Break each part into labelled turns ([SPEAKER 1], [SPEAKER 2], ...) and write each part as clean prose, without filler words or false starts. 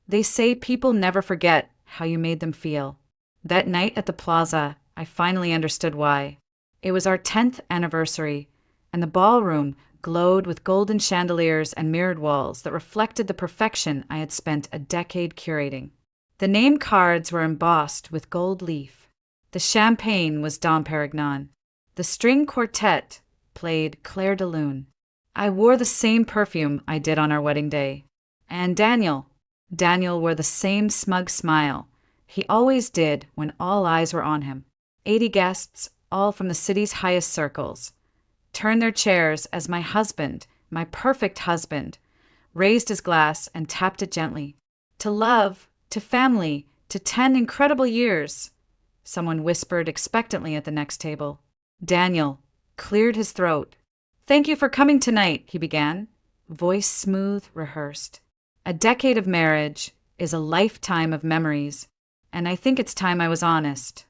[SPEAKER 1] They say people never forget how you made them feel. That night at the plaza, I finally understood why. It was our 10th anniversary, and the ballroom glowed with golden chandeliers and mirrored walls that reflected the perfection I had spent a decade curating. The name cards were embossed with gold leaf. The champagne was Dom Perignon. The string quartet played Clair de Lune. I wore the same perfume I did on our wedding day. And Daniel wore the same smug smile he always did when all eyes were on him. 80 guests, all from the city's highest circles, turned their chairs as my husband, my perfect husband, raised his glass and tapped it gently. To love, to family, to 10 incredible years, someone whispered expectantly at the next table. Daniel cleared his throat. Thank you for coming tonight, he began, voice smooth, rehearsed. A decade of marriage is a lifetime of memories, and I think it's time I was honest.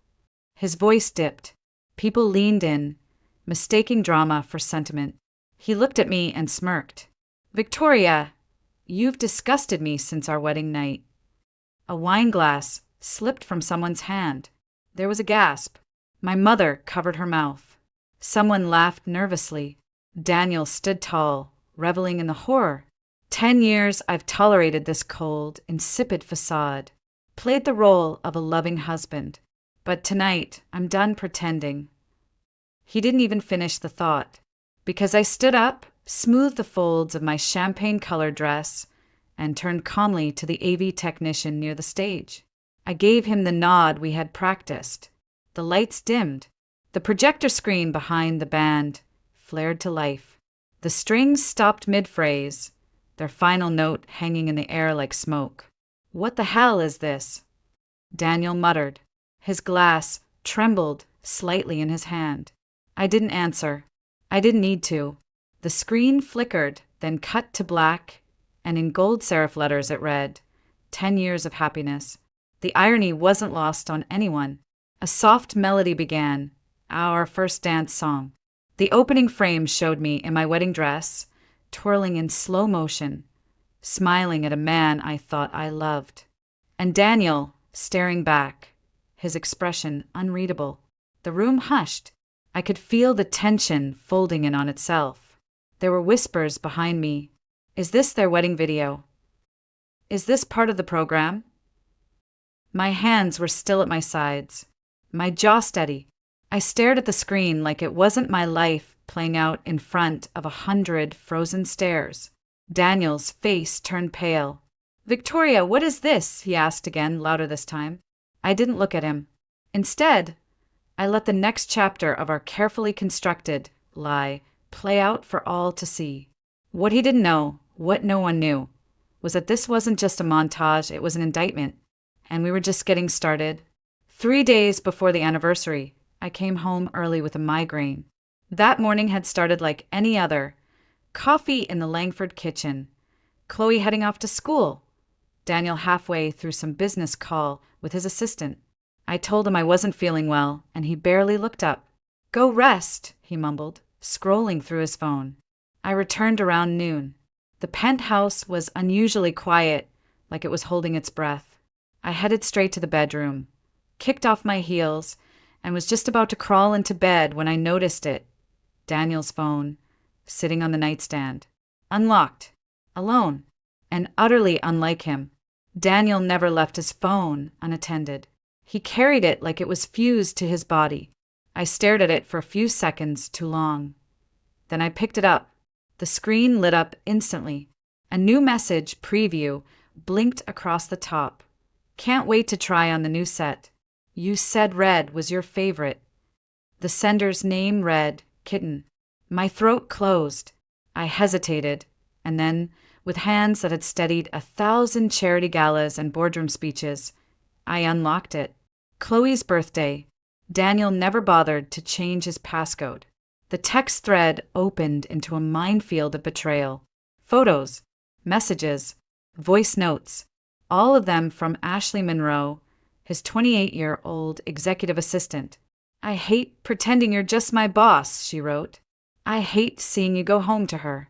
[SPEAKER 1] His voice dipped. People leaned in, mistaking drama for sentiment. He looked at me and smirked. Victoria, you've disgusted me since our wedding night. A wine glass slipped from someone's hand. There was a gasp. My mother covered her mouth. Someone laughed nervously. Daniel stood tall, reveling in the horror. 10 years I've tolerated this cold, insipid facade, played the role of a loving husband. But tonight, I'm done pretending. He didn't even finish the thought, because I stood up, smoothed the folds of my champagne-colored dress, and turned calmly to the AV technician near the stage. I gave him the nod we had practiced. The lights dimmed. The projector screen behind the band flared to life. The strings stopped mid-phrase, their final note hanging in the air like smoke. What the hell is this? Daniel muttered. His glass trembled slightly in his hand. I didn't answer. I didn't need to. The screen flickered, then cut to black, and in gold serif letters it read, 10 years of happiness. The irony wasn't lost on anyone. A soft melody began, our first dance song. The opening frame showed me in my wedding dress, twirling in slow motion, smiling at a man I thought I loved. And Daniel, staring back, his expression unreadable. The room hushed. I could feel the tension folding in on itself. There were whispers behind me. Is this their wedding video? Is this part of the program? My hands were still at my sides, my jaw steady. I stared at the screen like it wasn't my life playing out in front of 100 frozen stares. Daniel's face turned pale. Victoria, what is this? He asked again, louder this time. I didn't look at him. Instead, I let the next chapter of our carefully constructed lie play out for all to see. What he didn't know, what no one knew, was that this wasn't just a montage, it was an indictment. And we were just getting started. 3 days before the anniversary, I came home early with a migraine. That morning had started like any other. Coffee in the Langford kitchen. Chloe heading off to school. Daniel halfway through some business call with his assistant. I told him I wasn't feeling well, and he barely looked up. Go rest, he mumbled, scrolling through his phone. I returned around noon. The penthouse was unusually quiet, like it was holding its breath. I headed straight to the bedroom, kicked off my heels, and was just about to crawl into bed when I noticed it. Daniel's phone, sitting on the nightstand. Unlocked. Alone. And utterly unlike him. Daniel never left his phone unattended. He carried it like it was fused to his body. I stared at it for a few seconds too long. Then I picked it up. The screen lit up instantly. A new message preview blinked across the top. Can't wait to try on the new set. You said red was your favorite. The sender's name read Kitten. My throat closed. I hesitated, and then, with hands that had steadied 1,000 charity galas and boardroom speeches, I unlocked it. Chloe's birthday. Daniel never bothered to change his passcode. The text thread opened into a minefield of betrayal. Photos, messages, voice notes, all of them from Ashley Monroe, his 28-year-old executive assistant. I hate pretending you're just my boss, she wrote. I hate seeing you go home to her.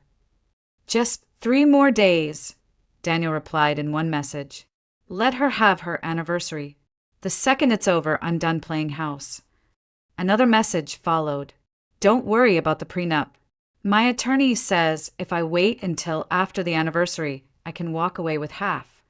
[SPEAKER 1] Just 3 more days, Daniel replied in one message. Let her have her anniversary. The second it's over, I'm done playing house. Another message followed. Don't worry about the prenup. My attorney says if I wait until after the anniversary, I can walk away with half.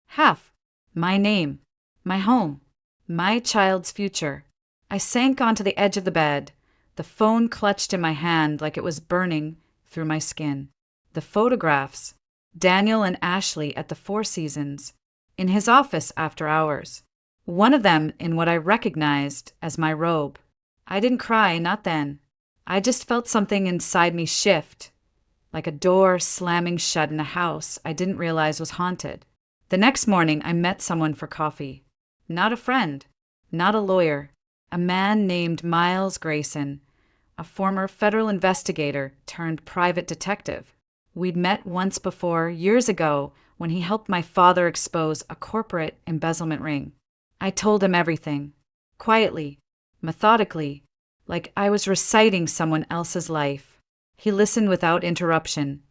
[SPEAKER 1] Half. My name. My home. My child's future. I sank onto the edge of the bed, the phone clutched in my hand like it was burning through my skin. The photographs. Daniel and Ashley at the Four Seasons. In his office after hours. One of them in what I recognized as my robe. I didn't cry, not then. I just felt something inside me shift, like a door slamming shut in a house I didn't realize was haunted. The next morning, I met someone for coffee. Not a friend, not a lawyer, a man named Miles Grayson, a former federal investigator turned private detective. We'd met once before, years ago, when he helped my father expose a corporate embezzlement ring. I told him everything, quietly, methodically, like I was reciting someone else's life. He listened without interruption,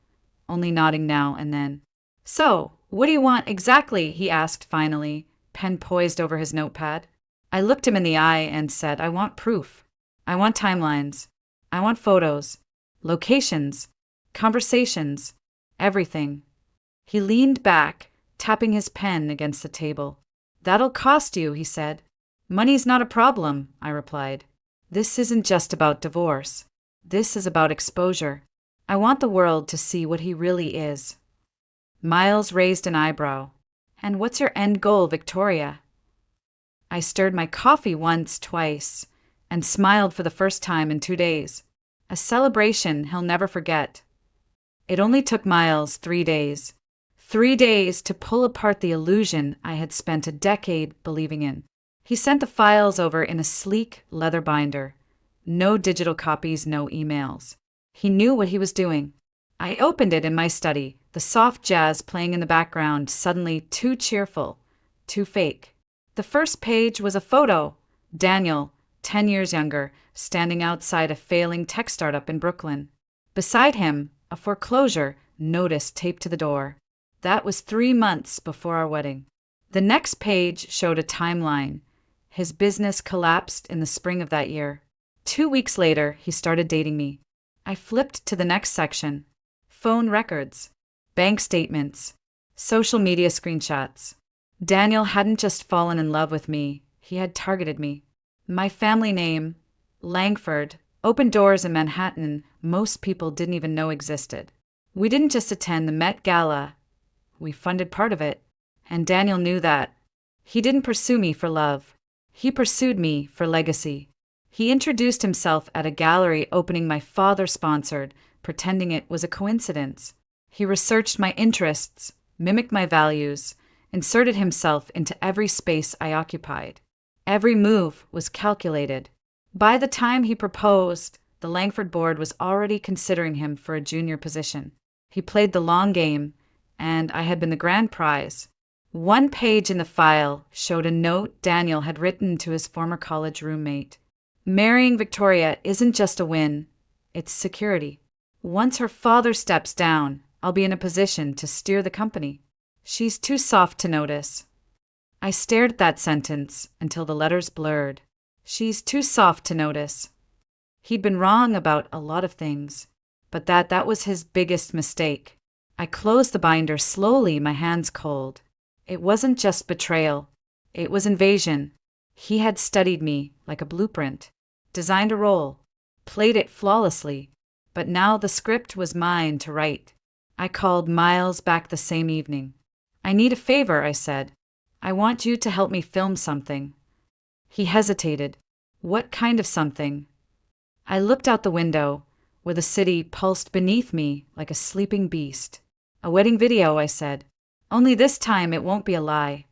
[SPEAKER 1] only nodding now and then. So, what do you want exactly? He asked finally, pen poised over his notepad. I looked him in the eye and said, I want proof. I want timelines. I want photos, locations, conversations, everything. He leaned back, tapping his pen against the table. That'll cost you, he said. Money's not a problem, I replied. This isn't just about divorce. This is about exposure. I want the world to see what he really is. Miles raised an eyebrow. And what's your end goal, Victoria? I stirred my coffee once, twice, and smiled for the first time in 2 days. A celebration he'll never forget. It only took Miles 3 days. 3 days to pull apart the illusion I had spent a decade believing in. He sent the files over in a sleek leather binder. No digital copies, no emails. He knew what he was doing. I opened it in my study, the soft jazz playing in the background suddenly too cheerful, too fake. The first page was a photo. Daniel, 10 years younger, standing outside a failing tech startup in Brooklyn. Beside him, a foreclosure notice taped to the door. That was 3 months before our wedding. The next page showed a timeline. His business collapsed in the spring of that year. 2 weeks later, he started dating me. I flipped to the next section. Phone records, bank statements, social media screenshots. Daniel hadn't just fallen in love with me, he had targeted me. My family name, Langford, opened doors in Manhattan most people didn't even know existed. We didn't just attend the Met Gala, we funded part of it, and Daniel knew that. He didn't pursue me for love. He pursued me for legacy. He introduced himself at a gallery opening my father sponsored, pretending it was a coincidence. He researched my interests, mimicked my values, inserted himself into every space I occupied. Every move was calculated. By the time he proposed, the Langford board was already considering him for a junior position. He played the long game, and I had been the grand prize. 1 page in the file showed a note Daniel had written to his former college roommate. Marrying Victoria isn't just a win, it's security. Once her father steps down, I'll be in a position to steer the company. She's too soft to notice. I stared at that sentence until the letters blurred. She's too soft to notice. He'd been wrong about a lot of things, but that was his biggest mistake. I closed the binder slowly, my hands cold. It wasn't just betrayal. It was invasion. He had studied me like a blueprint, designed a role, played it flawlessly, but now the script was mine to write. I called Miles back the same evening. I need a favor, I said. I want you to help me film something. He hesitated. What kind of something? I looked out the window, where the city pulsed beneath me like a sleeping beast. A wedding video, I said. Only this time it won't be a lie.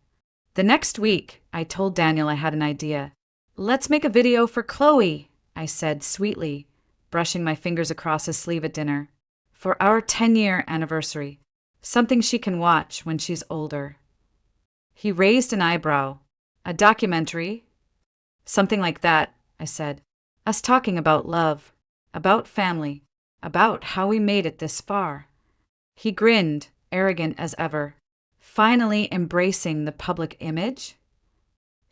[SPEAKER 1] The next week, I told Daniel I had an idea. Let's make a video for Chloe, I said sweetly, brushing my fingers across his sleeve at dinner. For our 10-year anniversary. Something she can watch when she's older. He raised an eyebrow. A documentary? Something like that, I said. Us talking about love, about family, about how we made it this far. He grinned, arrogant as ever. Finally embracing the public image?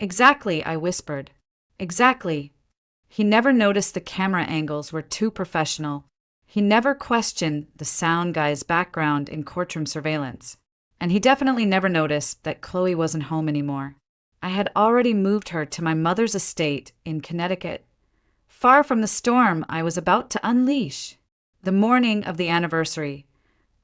[SPEAKER 1] Exactly, I whispered. Exactly. He never noticed the camera angles were too professional. He never questioned the sound guy's background in courtroom surveillance. And he definitely never noticed that Chloe wasn't home anymore. I had already moved her to my mother's estate in Connecticut, far from the storm I was about to unleash. The morning of the anniversary,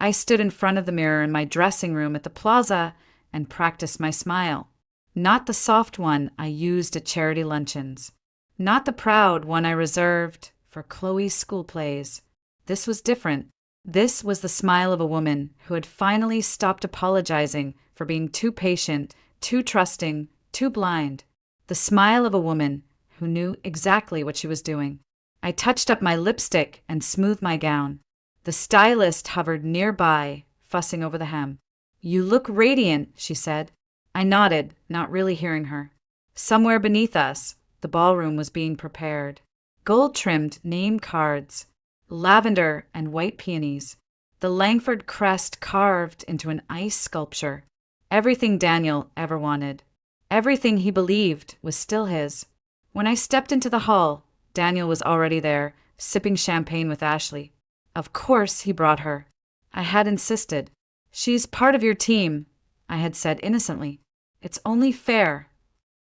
[SPEAKER 1] I stood in front of the mirror in my dressing room at the plaza and practiced my smile. Not the soft one I used at charity luncheons. Not the proud one I reserved for Chloe's school plays. This was different. This was the smile of a woman who had finally stopped apologizing for being too patient, too trusting, too blind. The smile of a woman who knew exactly what she was doing. I touched up my lipstick and smoothed my gown. The stylist hovered nearby, fussing over the hem. "You look radiant," she said. I nodded, not really hearing her. Somewhere beneath us, the ballroom was being prepared. Gold-trimmed name cards, lavender and white peonies, the Langford crest carved into an ice sculpture. Everything Daniel ever wanted. Everything he believed was still his. When I stepped into the hall, Daniel was already there, sipping champagne with Ashley. Of course he brought her. I had insisted. "She's part of your team," I had said innocently. "It's only fair."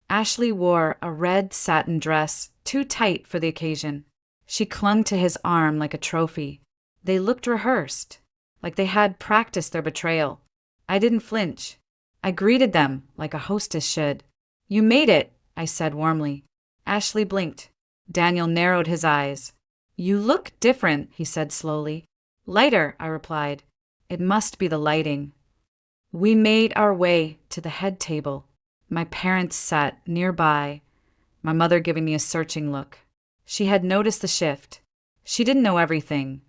[SPEAKER 1] Ashley wore a red satin dress, too tight for the occasion. She clung to his arm like a trophy. They looked rehearsed, like they had practiced their betrayal. I didn't flinch. I greeted them like a hostess should. "You made it," I said warmly. Ashley blinked. Daniel narrowed his eyes. "You look different," he said slowly. "Lighter," I replied. "It must be the lighting." We made our way to the head table. My parents sat nearby, my mother giving me a searching look. She had noticed the shift. She didn't know everything,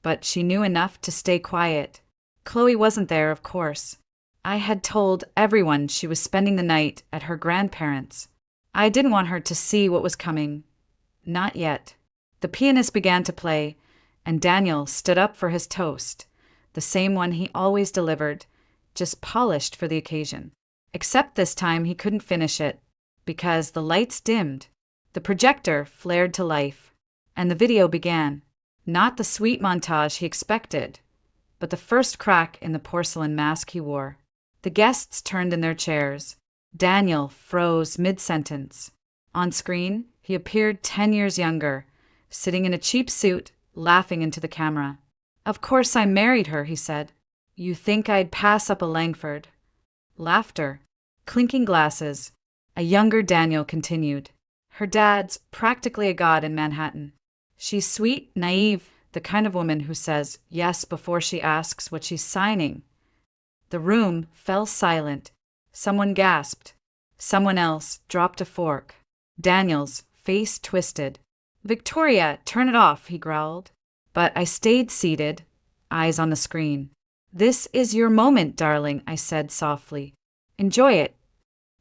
[SPEAKER 1] but she knew enough to stay quiet. Chloe wasn't there, of course. I had told everyone she was spending the night at her grandparents'. I didn't want her to see what was coming. Not yet. The pianist began to play, and Daniel stood up for his toast, the same one he always delivered, just polished for the occasion. Except this time he couldn't finish it, because the lights dimmed. The projector flared to life, and the video began. Not the sweet montage he expected, but the first crack in the porcelain mask he wore. The guests turned in their chairs. Daniel froze mid-sentence. On screen, he appeared 10 years younger, sitting in a cheap suit, laughing into the camera. "Of course I married her," he said. "You think I'd pass up a Langford?" Laughter. Clinking glasses. A younger Daniel continued. "Her dad's practically a god in Manhattan. She's sweet, naive, the kind of woman who says yes before she asks what she's signing." The room fell silent. Someone gasped. Someone else dropped a fork. Daniel's face twisted. "Victoria, turn it off," he growled. But I stayed seated, eyes on the screen. "This is your moment, darling," I said softly. "Enjoy it."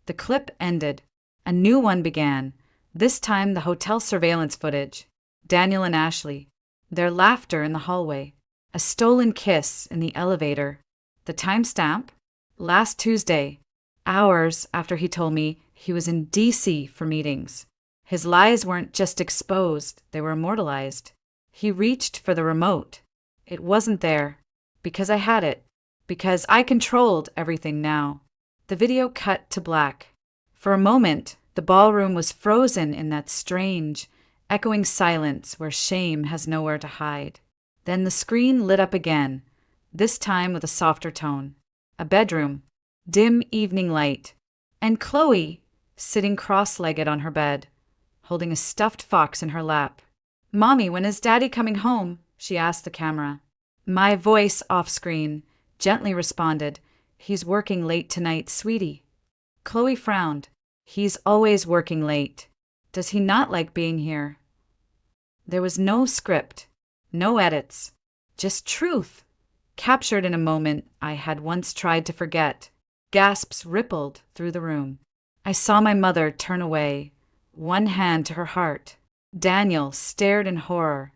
[SPEAKER 1] The clip ended. A new one began, this time the hotel surveillance footage. Daniel and Ashley. Their laughter in the hallway. A stolen kiss in the elevator. The timestamp? Last Tuesday, hours after he told me he was in D.C. for meetings. His lies weren't just exposed, they were immortalized. He reached for the remote. It wasn't there. Because I had it. Because I controlled everything now. The video cut to black. For a moment, the ballroom was frozen in that strange, echoing silence where shame has nowhere to hide. Then the screen lit up again, this time with a softer tone. A bedroom, dim evening light, and Chloe sitting cross-legged on her bed, holding a stuffed fox in her lap. "Mommy, when is Daddy coming home?" she asked the camera. My voice off-screen gently responded, "He's working late tonight, sweetie." Chloe frowned. "He's always working late. Does he not like being here?" There was no script, no edits, just truth, captured in a moment I had once tried to forget. Gasps rippled through the room. I saw my mother turn away, one hand to her heart. Daniel stared in horror,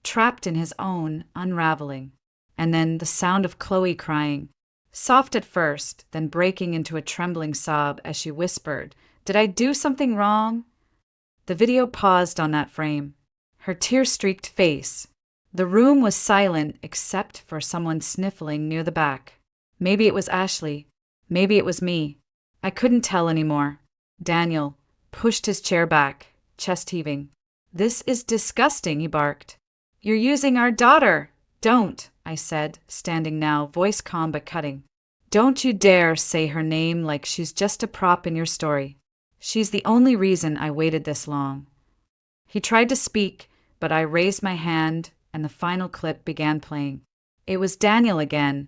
[SPEAKER 1] trapped in his own unraveling. And then the sound of Chloe crying, Soft at first, then breaking into a trembling sob as she whispered, "Did I do something wrong?" The video paused on that frame. Her tear-streaked face. The room was silent except for someone sniffling near the back. Maybe it was Ashley. Maybe it was me. I couldn't tell anymore. Daniel pushed his chair back, chest heaving. "This is disgusting," he barked. "You're using our daughter." "Don't," I said, standing now, voice calm but cutting. "Don't you dare say her name like she's just a prop in your story. She's the only reason I waited this long." He tried to speak, but I raised my hand and the final clip began playing. It was Daniel again,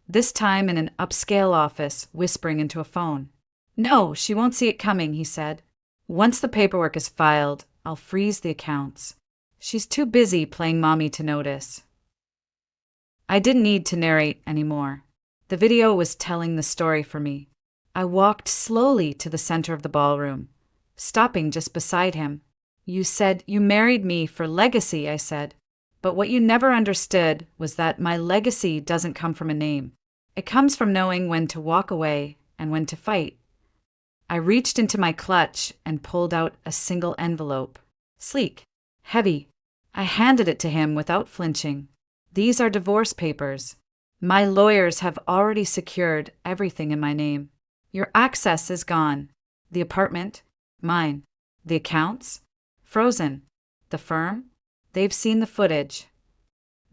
[SPEAKER 1] this time in an upscale office, whispering into a phone. "No, she won't see it coming," he said. "Once the paperwork is filed, I'll freeze the accounts. She's too busy playing mommy to notice." I didn't need to narrate anymore. The video was telling the story for me. I walked slowly to the center of the ballroom, stopping just beside him. "You said you married me for legacy," I said. "But what you never understood was that my legacy doesn't come from a name. It comes from knowing when to walk away and when to fight." I reached into my clutch and pulled out a single envelope. Sleek, heavy. I handed it to him without flinching. "These are divorce papers. My lawyers have already secured everything in my name. Your access is gone. The apartment? Mine. The accounts? Frozen. The firm? They've seen the footage."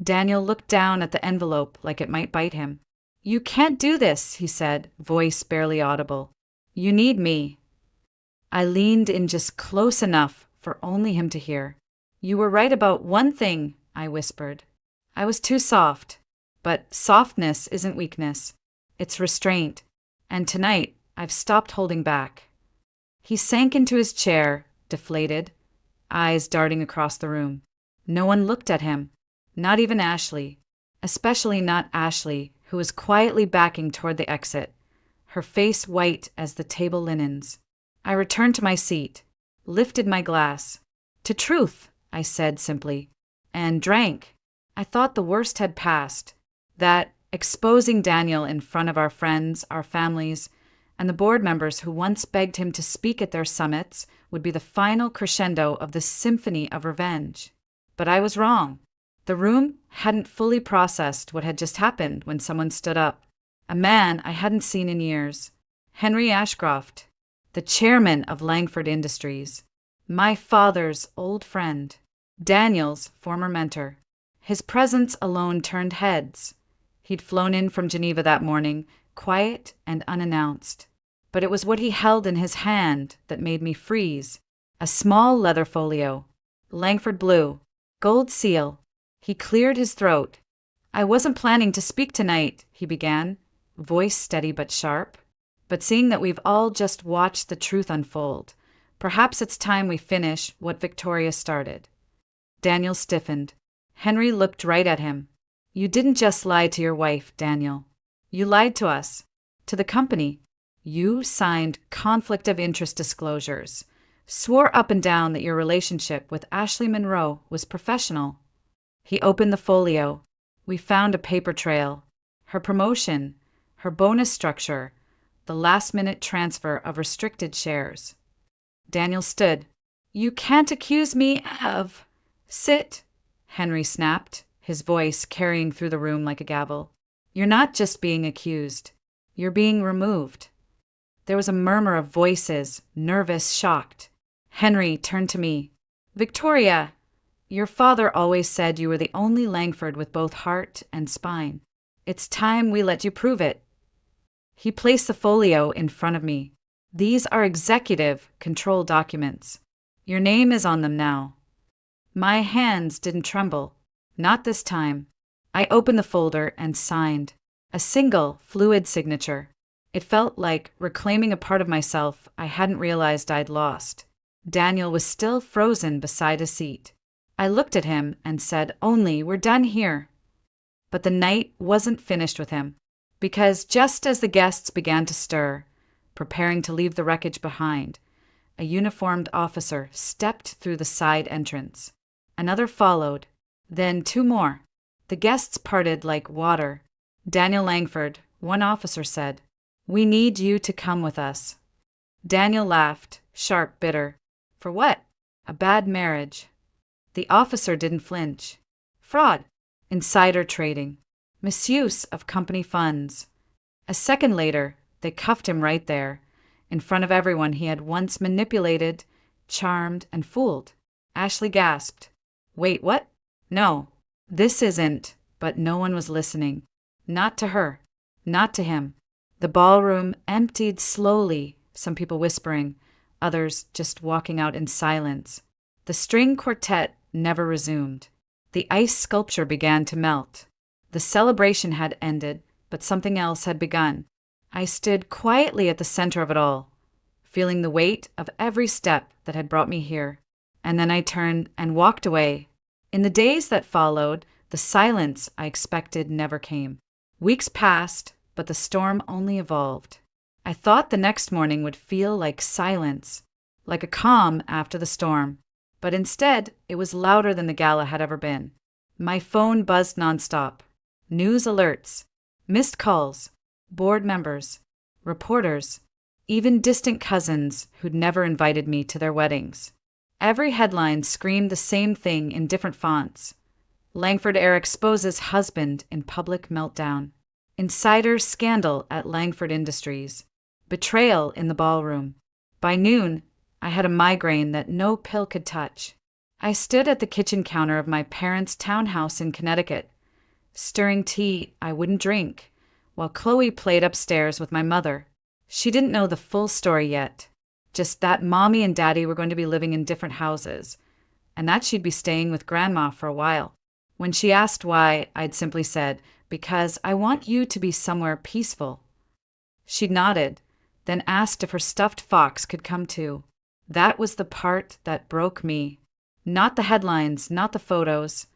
[SPEAKER 1] Daniel looked down at the envelope like it might bite him. "You can't do this," he said, voice barely audible. "You need me." I leaned in just close enough for only him to hear. "You were right about one thing," I whispered. "I was too soft. But softness isn't weakness. It's restraint. And tonight, I've stopped holding back." He sank into his chair, deflated, eyes darting across the room. No one looked at him, not even Ashley, especially not Ashley, who was quietly backing toward the exit, her face white as the table linens. I returned to my seat, lifted my glass. "To truth," I said simply, and drank. I thought the worst had passed, that exposing Daniel in front of our friends, our families, and the board members who once begged him to speak at their summits would be the final crescendo of the symphony of revenge. But I was wrong. The room hadn't fully processed what had just happened when someone stood up. A man I hadn't seen in years. Henry Ashcroft, the chairman of Langford Industries. My father's old friend. Daniel's former mentor. His presence alone turned heads. He'd flown in from Geneva that morning, quiet and unannounced. But it was what he held in his hand that made me freeze. A small leather folio. Langford blue. Gold seal. He cleared his throat. "I wasn't planning to speak tonight," he began, voice steady but sharp. "But seeing that we've all just watched the truth unfold, perhaps it's time we finish what Victoria started." Daniel stiffened. Henry looked right at him. "You didn't just lie to your wife, Daniel. You lied to us, to the company. You signed conflict of interest disclosures, swore up and down that your relationship with Ashley Monroe was professional." He opened the folio. We found a paper trail. Her promotion, her bonus structure, the last-minute transfer of restricted shares. Daniel stood. "You can't accuse me of—" "Sit," Henry snapped, his voice carrying through the room like a gavel. "You're not just being accused. You're being removed." There was a murmur of voices, nervous, shocked. Henry turned to me. "Victoria, your father always said you were the only Langford with both heart and spine. It's time we let you prove it." He placed the folio in front of me. "These are executive control documents. Your name is on them now." My hands didn't tremble. Not this time. I opened the folder and signed. A single, fluid signature. It felt like reclaiming a part of myself I hadn't realized I'd lost. Daniel was still frozen beside his seat. I looked at him and said, "Only, we're done here." But the night wasn't finished with him, because just as the guests began to stir, preparing to leave the wreckage behind, a uniformed officer stepped through the side entrance. Another followed, then two more. The guests parted like water. Daniel Langford, One officer said, "We need you to come with us." Daniel laughed, sharp, bitter. For what? A bad marriage. The officer didn't flinch. Fraud, insider trading, misuse of company funds. A second later, they cuffed him right there, in front of everyone he had once manipulated, charmed, and fooled. Ashley gasped. Wait, what? No, this isn't. But no one was listening. Not to her. Not to him. The ballroom emptied slowly, some people whispering, others just walking out in silence. The string quartet never resumed. The ice sculpture began to melt. The celebration had ended, but something else had begun. I stood quietly at the center of it all, feeling the weight of every step that had brought me here. And then I turned and walked away. In the days that followed, the silence I expected never came. Weeks passed, but the storm only evolved. I thought the next morning would feel like silence, like a calm after the storm. But instead, it was louder than the gala had ever been. My phone buzzed nonstop. News alerts, missed calls, board members, reporters, even distant cousins who'd never invited me to their weddings. Every headline screamed the same thing in different fonts. Langford heir exposes husband in public meltdown. Insider scandal at Langford Industries. Betrayal in the ballroom. By noon, I had a migraine that no pill could touch. I stood at the kitchen counter of my parents' townhouse in Connecticut, stirring tea I wouldn't drink, while Chloe played upstairs with my mother. She didn't know the full story yet, just that Mommy and Daddy were going to be living in different houses, and that she'd be staying with Grandma for a while. When she asked why, I'd simply said, "Because I want you to be somewhere peaceful." She nodded, then asked if her stuffed fox could come too. That was the part that broke me. Not the headlines, not the photos,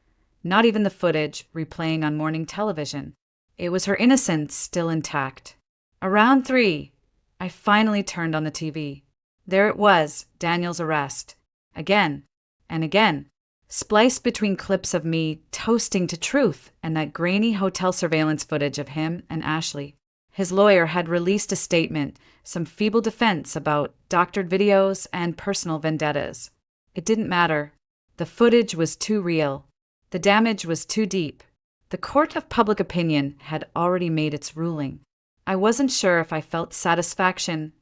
[SPEAKER 1] not even the footage replaying on morning television. It was her innocence still intact. Around 3, I finally turned on the TV. There it was, Daniel's arrest. Again and again. Spliced between clips of me toasting to truth and that grainy hotel surveillance footage of him and Ashley. His lawyer had released a statement, some feeble defense about doctored videos and personal vendettas. It didn't matter. The footage was too real. The damage was too deep. The court of public opinion had already made its ruling. I wasn't sure if I felt satisfaction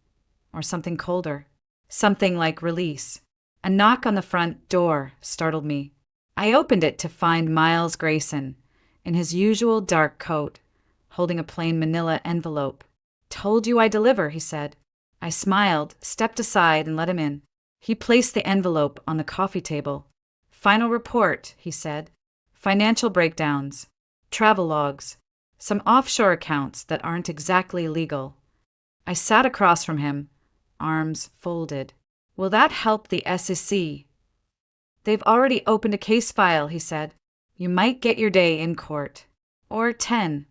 [SPEAKER 1] or something colder. Something like release. A knock on the front door startled me. I opened it to find Miles Grayson, in his usual dark coat, holding a plain manila envelope. "Told you I deliver," he said. I smiled, stepped aside, and let him in. He placed the envelope on the coffee table. "Final report," he said. "Financial breakdowns, travel logs, some offshore accounts that aren't exactly legal." I sat across from him, arms folded. "Will that help the SEC?" "They've already opened a case file," he said. "You might get your day in court. Or 10.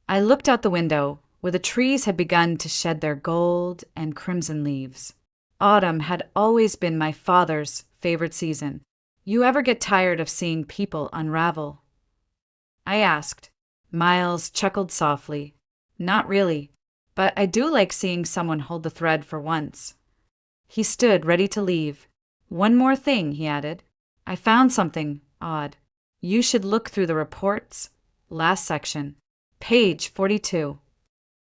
[SPEAKER 1] I looked out the window, where the trees had begun to shed their gold and crimson leaves. Autumn had always been my father's favorite season. "You ever get tired of seeing people unravel?" I asked. Miles chuckled softly. "Not really, but I do like seeing someone hold the thread for once." He stood ready to leave. "One more thing," he added. "I found something odd. You should look through the reports. Last section. Page 42.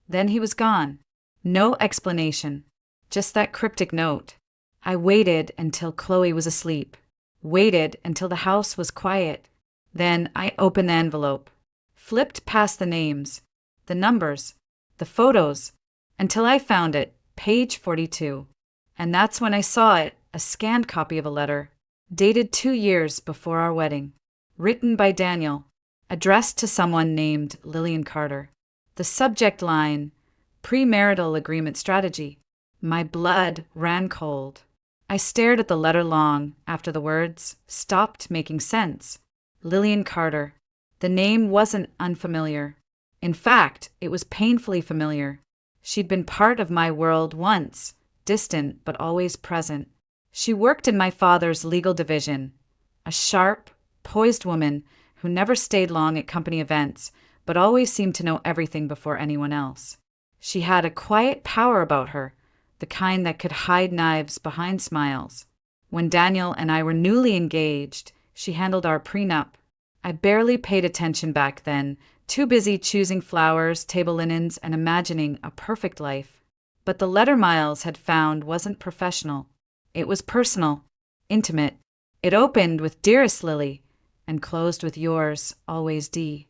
[SPEAKER 1] Then he was gone. No explanation. Just that cryptic note. I waited until Chloe was asleep. Waited until the house was quiet. Then I opened the envelope. Flipped past the names, the numbers, the photos, until I found it, page 42. And that's when I saw it, a scanned copy of a letter, dated 2 years before our wedding, written by Daniel, addressed to someone named Lillian Carter. The subject line, premarital agreement strategy. My blood ran cold. I stared at the letter long after the words stopped making sense. Lillian Carter. The name wasn't unfamiliar. In fact, it was painfully familiar. She'd been part of my world once, distant but always present. She worked in my father's legal division, a sharp, poised woman who never stayed long at company events, but always seemed to know everything before anyone else. She had a quiet power about her, the kind that could hide knives behind smiles. When Daniel and I were newly engaged, she handled our prenup. I barely paid attention back then, too busy choosing flowers, table linens, and imagining a perfect life. But the letter Miles had found wasn't professional. It was personal, intimate. It opened with "Dearest Lily" and closed with "Yours, always D."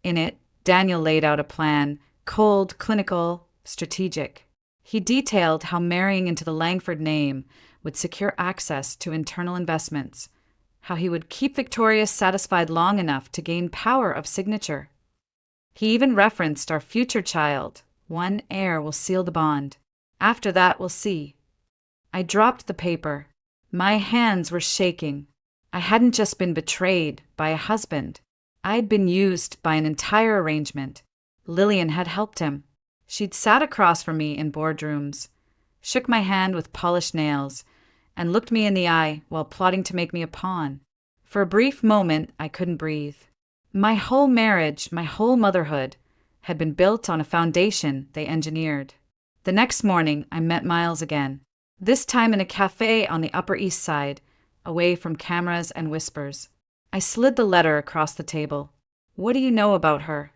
[SPEAKER 1] In it, Daniel laid out a plan, cold, clinical, strategic. He detailed how marrying into the Langford name would secure access to internal investments, how he would keep Victoria satisfied long enough to gain power of signature. He even referenced our future child. One heir will seal the bond. After that, we'll see. I dropped the paper. My hands were shaking. I hadn't just been betrayed by a husband. I'd been used by an entire arrangement. Lillian had helped him. She'd sat across from me in boardrooms, shook my hand with polished nails, and looked me in the eye while plotting to make me a pawn. For a brief moment, I couldn't breathe. My whole marriage, my whole motherhood, had been built on a foundation they engineered. The next morning, I met Miles again, this time in a cafe on the Upper East Side, away from cameras and whispers. I slid the letter across the table. "What do you know about her?"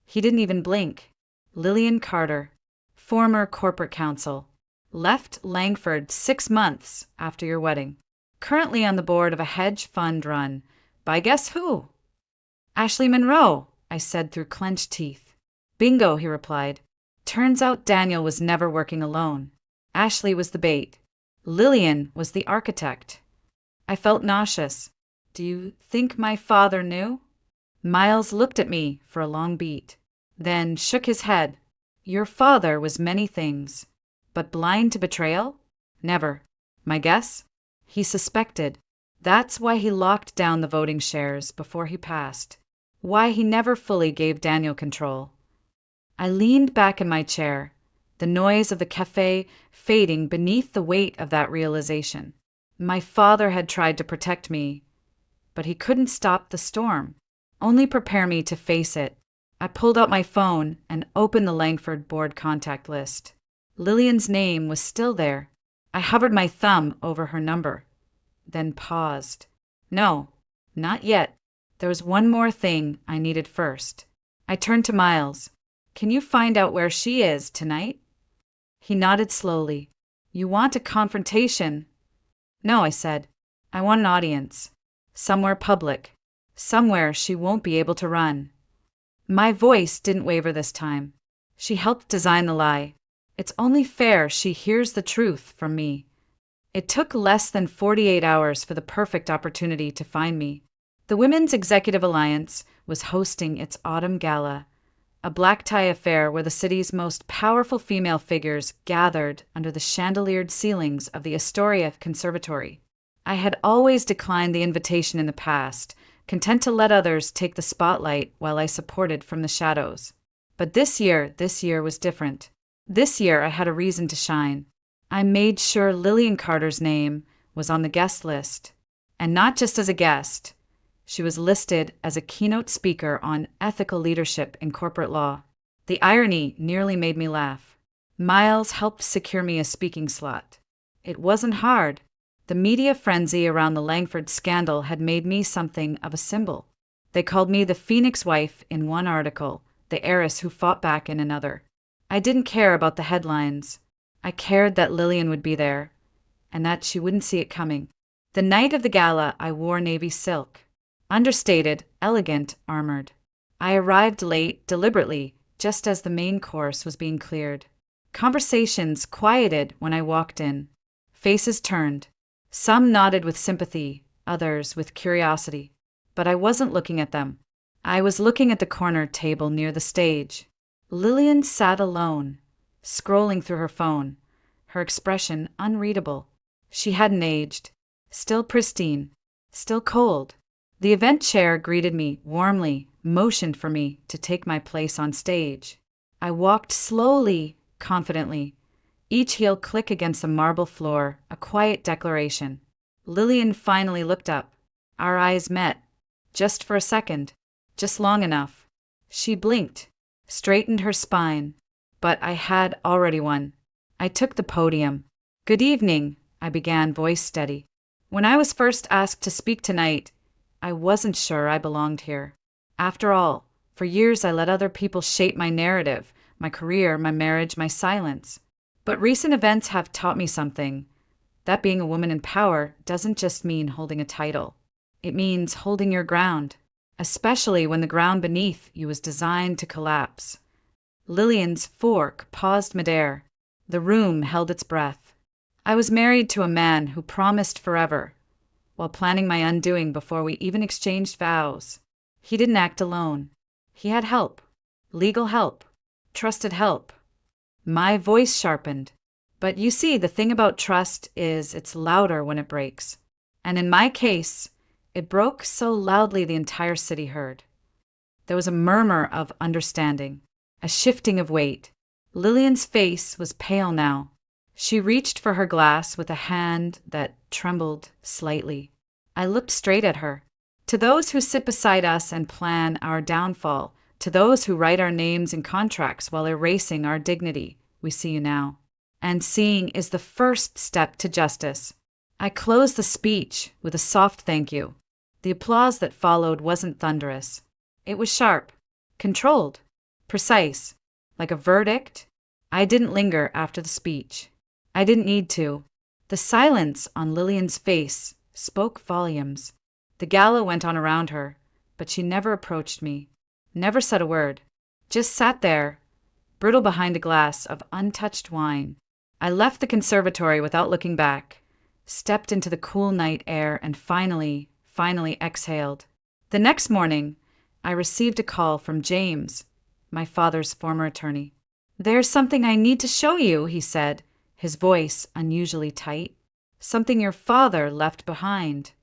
[SPEAKER 1] He didn't even blink. Lillian Carter, former corporate counsel, left Langford 6 months after your wedding. Currently on the board of a hedge fund run by guess who? "Ashley Monroe," I said through clenched teeth. "Bingo," he replied. Turns out Daniel was never working alone. Ashley was the bait. Lillian was the architect. I felt nauseous. "Do you think my father knew?" Miles looked at me for a long beat, then shook his head. "Your father was many things, but blind to betrayal? Never. My guess? He suspected. That's why he locked down the voting shares before he passed. Why he never fully gave Daniel control." I leaned back in my chair, the noise of the cafe fading beneath the weight of that realization. My father had tried to protect me, but he couldn't stop the storm, only prepare me to face it. I pulled out my phone and opened the Langford board contact list. Lillian's name was still there. I hovered my thumb over her number, then paused. No, not yet. There was one more thing I needed first. I turned to Miles. "Can you find out where she is tonight?" He nodded slowly. "You want a confrontation?" "No," I said. "I want an audience. Somewhere public. Somewhere she won't be able to run." My voice didn't waver this time. She helped design the lie. It's only fair she hears the truth from me. It took less than 48 hours for the perfect opportunity to find me. The Women's Executive Alliance was hosting its autumn gala, a black tie affair where the city's most powerful female figures gathered under the chandeliered ceilings of the Astoria Conservatory. I had always declined the invitation in the past, content to let others take the spotlight while I supported from the shadows. But this year was different. This year I had a reason to shine. I made sure Lillian Carter's name was on the guest list. And not just as a guest. She was listed as a keynote speaker on ethical leadership in corporate law. The irony nearly made me laugh. Miles helped secure me a speaking slot. It wasn't hard. The media frenzy around the Langford scandal had made me something of a symbol. They called me the Phoenix wife in one article, the heiress who fought back in another. I didn't care about the headlines. I cared that Lillian would be there, and that she wouldn't see it coming. The night of the gala, I wore navy silk. Understated, elegant, armored. I arrived late, deliberately, just as the main course was being cleared. Conversations quieted when I walked in. Faces turned. Some nodded with sympathy, others with curiosity. But I wasn't looking at them. I was looking at the corner table near the stage. Lillian sat alone, scrolling through her phone, her expression unreadable. She hadn't aged. Still pristine. Still cold. The event chair greeted me warmly, motioned for me to take my place on stage. I walked slowly, confidently, each heel click against the marble floor, a quiet declaration. Lillian finally looked up. Our eyes met. Just for a second. Just long enough. She blinked, straightened her spine, but I had already won. I took the podium. "Good evening," I began, voice steady. "When I was first asked to speak tonight, I wasn't sure I belonged here. After all, for years I let other people shape my narrative, my career, my marriage, my silence. But recent events have taught me something. That being a woman in power doesn't just mean holding a title. It means holding your ground, especially when the ground beneath you is designed to collapse." Lillian's fork paused midair. The room held its breath. I was married to a man who promised forever, while planning my undoing before we even exchanged vows. He didn't act alone. He had help. Legal help. Trusted help. My voice sharpened. But you see, the thing about trust is it's louder when it breaks. And in my case, it broke so loudly the entire city heard. There was a murmur of understanding, a shifting of weight. Lillian's face was pale now. She reached for her glass with a hand that trembled slightly. I looked straight at her. To those who sit beside us and plan our downfall, to those who write our names in contracts while erasing our dignity, we see you now. And seeing is the first step to justice. I closed the speech with a soft thank you. The applause that followed wasn't thunderous. It was sharp, controlled, precise, like a verdict. I didn't linger after the speech. I didn't need to. The silence on Lillian's face spoke volumes. The gala went on around her, but she never approached me, never said a word, just sat there, brittle behind a glass of untouched wine. I left the conservatory without looking back, stepped into the cool night air, and finally exhaled. The next morning, I received a call from James, my father's former attorney. "There's something I need to show you," he said, his voice unusually tight. "Something your father left behind."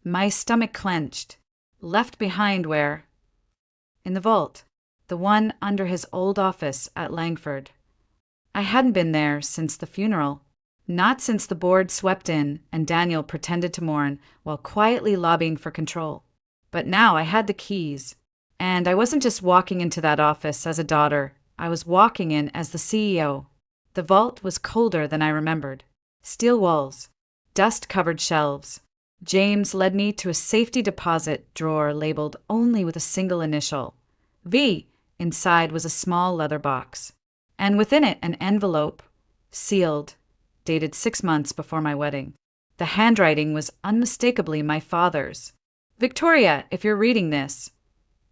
[SPEAKER 1] My stomach clenched. Left behind where? In the vault, the one under his old office at Langford. I hadn't been there since the funeral, not since the board swept in and Daniel pretended to mourn while quietly lobbying for control. But now I had the keys, and I wasn't just walking into that office as a daughter, I was walking in as the CEO. The vault was colder than I remembered. Steel walls, dust-covered shelves. James led me to a safety deposit drawer labeled only with a single initial, V. Inside was a small leather box, and within it an envelope, sealed, dated 6 months before my wedding. The handwriting was unmistakably my father's. "Victoria, if you're reading this,"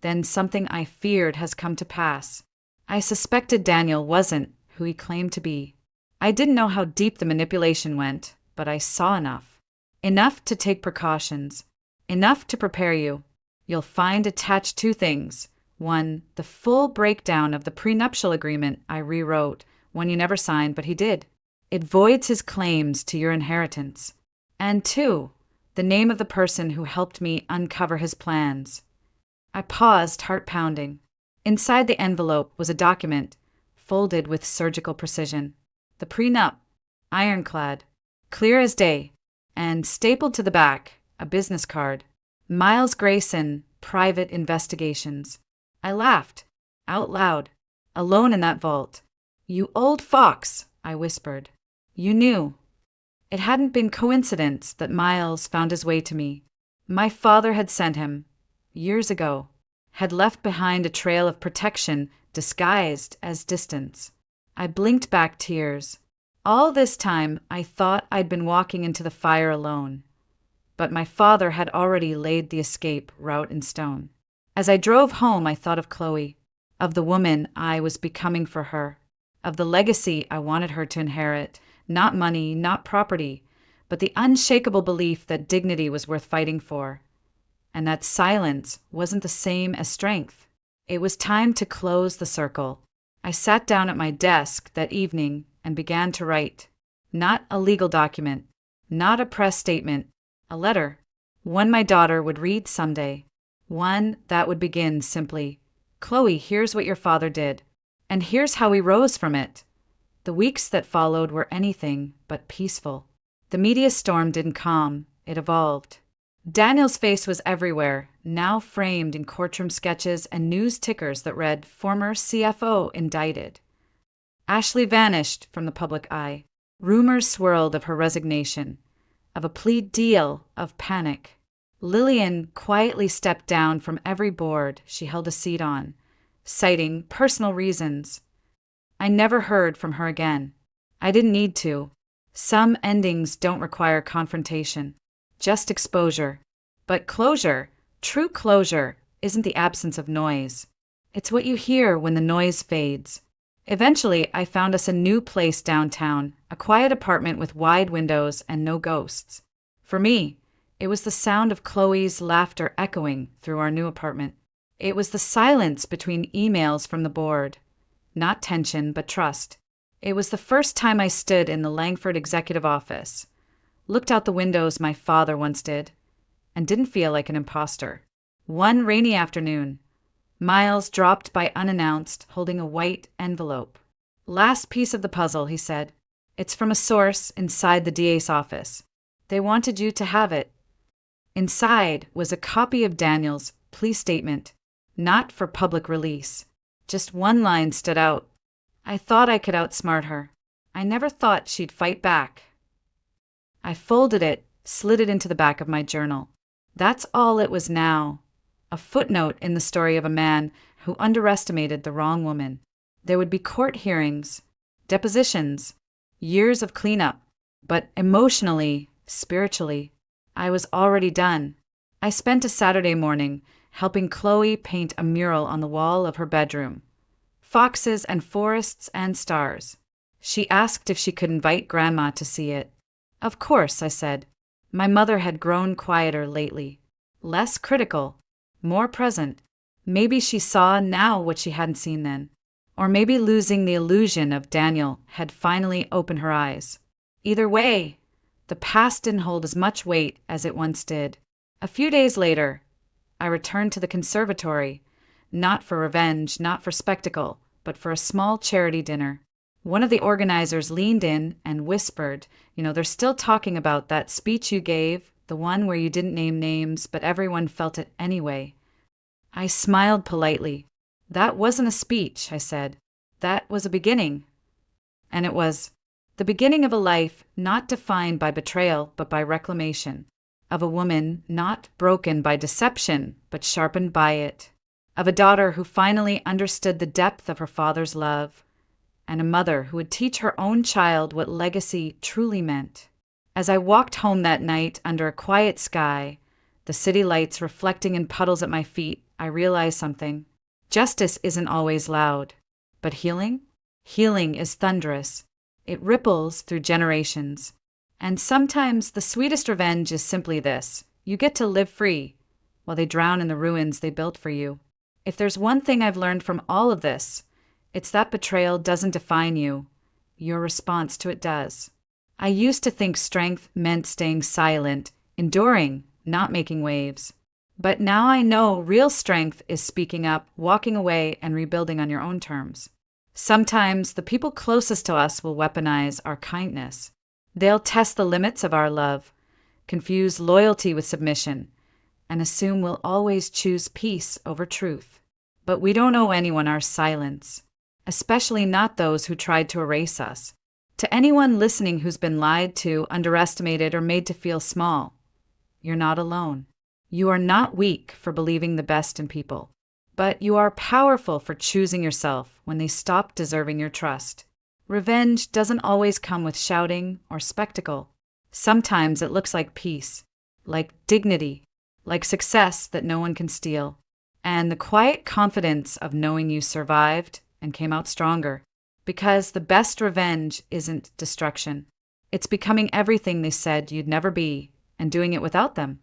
[SPEAKER 1] then something I feared has come to pass. I suspected Daniel wasn't who he claimed to be. I didn't know how deep the manipulation went, but I saw enough. Enough to take precautions. Enough to prepare you. You'll find attached 2 things. 1, the full breakdown of the prenuptial agreement I rewrote, one you never signed, but he did. It voids his claims to your inheritance. And 2, the name of the person who helped me uncover his plans. I paused, heart pounding. Inside the envelope was a document, folded with surgical precision. The prenup, ironclad, clear as day, and stapled to the back, a business card. Miles Grayson, Private Investigations. I laughed, out loud, alone in that vault. "You old fox," I whispered. "You knew." It hadn't been coincidence that Miles found his way to me. My father had sent him, years ago, had left behind a trail of protection disguised as distance. I blinked back tears. All this time, I thought I'd been walking into the fire alone. But my father had already laid the escape route in stone. As I drove home, I thought of Chloe, of the woman I was becoming for her, of the legacy I wanted her to inherit, not money, not property, but the unshakable belief that dignity was worth fighting for, and that silence wasn't the same as strength. It was time to close the circle. I sat down at my desk that evening and began to write. Not a legal document, not a press statement, a letter, one my daughter would read someday, one that would begin simply, "Chloe, here's what your father did, and here's how we rose from it." The weeks that followed were anything but peaceful. The media storm didn't calm, it evolved. Daniel's face was everywhere, now framed in courtroom sketches and news tickers that read, "Former CFO indicted." Ashley vanished from the public eye. Rumors swirled of her resignation, of a plea deal, of panic. Lillian quietly stepped down from every board she held a seat on, citing personal reasons. I never heard from her again. I didn't need to. Some endings don't require confrontation, just exposure. But closure, true closure, isn't the absence of noise. It's what you hear when the noise fades. Eventually, I found us a new place downtown, a quiet apartment with wide windows and no ghosts. For me, it was the sound of Chloe's laughter echoing through our new apartment. It was the silence between emails from the board. Not tension, but trust. It was the first time I stood in the Langford executive office, looked out the windows my father once did, and didn't feel like an imposter. One rainy afternoon, Miles dropped by unannounced, holding a white envelope. "Last piece of the puzzle," he said. "It's from a source inside the DA's office. They wanted you to have it." Inside was a copy of Daniel's plea statement, not for public release. Just one line stood out. I thought I could outsmart her. I never thought she'd fight back. I folded it, slid it into the back of my journal. That's all it was now. A footnote in the story of a man who underestimated the wrong woman. There would be court hearings, depositions, years of cleanup, but emotionally, spiritually, I was already done. I spent a Saturday morning helping Chloe paint a mural on the wall of her bedroom. Foxes and forests and stars. She asked if she could invite Grandma to see it. Of course, I said. My mother had grown quieter lately, less critical, more present. Maybe she saw now what she hadn't seen then. Or maybe losing the illusion of Daniel had finally opened her eyes. Either way, the past didn't hold as much weight as it once did. A few days later, I returned to the conservatory, not for revenge, not for spectacle, but for a small charity dinner. One of the organizers leaned in and whispered, "They're still talking about that speech you gave, the one where you didn't name names, but everyone felt it anyway." I smiled politely. "That wasn't a speech," I said. "That was a beginning." And it was the beginning of a life not defined by betrayal, but by reclamation. Of a woman not broken by deception, but sharpened by it. Of a daughter who finally understood the depth of her father's love. And a mother who would teach her own child what legacy truly meant. As I walked home that night under a quiet sky, the city lights reflecting in puddles at my feet, I realized something. Justice isn't always loud. But healing? Healing is thunderous. It ripples through generations. And sometimes the sweetest revenge is simply this. You get to live free, while they drown in the ruins they built for you. If there's one thing I've learned from all of this, it's that betrayal doesn't define you. Your response to it does. I used to think strength meant staying silent, enduring, not making waves. But now I know real strength is speaking up, walking away, and rebuilding on your own terms. Sometimes the people closest to us will weaponize our kindness. They'll test the limits of our love, confuse loyalty with submission, and assume we'll always choose peace over truth. But we don't owe anyone our silence, especially not those who tried to erase us. To anyone listening who's been lied to, underestimated, or made to feel small, you're not alone. You are not weak for believing the best in people, but you are powerful for choosing yourself when they stop deserving your trust. Revenge doesn't always come with shouting or spectacle. Sometimes it looks like peace, like dignity, like success that no one can steal, and the quiet confidence of knowing you survived and came out stronger. Because the best revenge isn't destruction. It's becoming everything they said you'd never be and doing it without them.